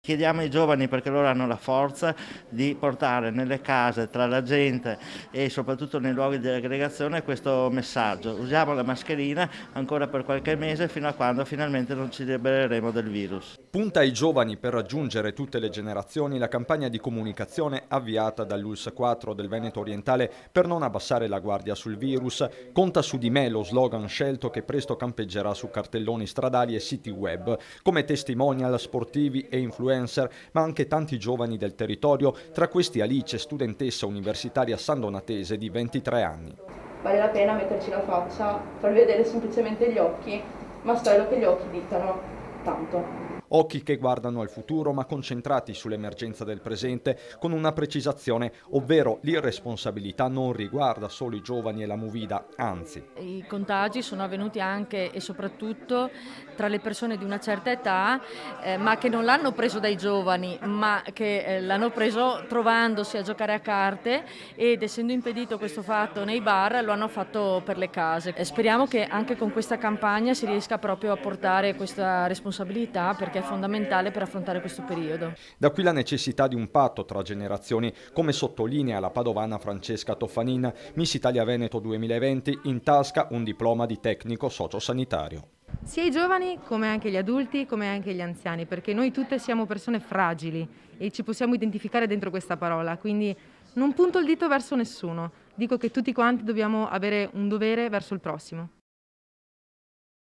Chiediamo ai giovani, perché loro hanno la forza, di portare nelle case, tra la gente e soprattutto nei luoghi di aggregazione questo messaggio. Usiamo la mascherina ancora per qualche mese fino a quando finalmente non ci libereremo del virus. Punta ai giovani per raggiungere tutte le generazioni la campagna di comunicazione avviata dall'ULSS 4 del Veneto Orientale per non abbassare la guardia sul virus. Conta su di me lo slogan scelto che presto campeggerà su cartelloni stradali e siti web, come testimonial sportivi e influencer, ma anche tanti giovani del territorio, tra questi Alice, studentessa universitaria sandonatese di 23 anni. Vale la pena metterci la faccia, far vedere semplicemente gli occhi, ma spero che gli occhi dicano tanto. Occhi che guardano al futuro ma concentrati sull'emergenza del presente con una precisazione, ovvero l'irresponsabilità non riguarda solo i giovani e la movida, anzi. I contagi sono avvenuti anche e soprattutto tra le persone di una certa età, ma che non l'hanno preso dai giovani, ma che l'hanno preso trovandosi a giocare a carte ed essendo impedito questo fatto nei bar lo hanno fatto per le case. Speriamo che anche con questa campagna si riesca proprio a portare questa responsabilità perché è fondamentale per affrontare questo periodo. Da qui la necessità di un patto tra generazioni, come sottolinea la padovana Francesca Toffanin, Miss Italia Veneto 2020, in tasca un diploma di tecnico sociosanitario. Sia i giovani come anche gli adulti, come anche gli anziani, perché noi tutte siamo persone fragili e ci possiamo identificare dentro questa parola, quindi non punto il dito verso nessuno, dico che tutti quanti dobbiamo avere un dovere verso il prossimo.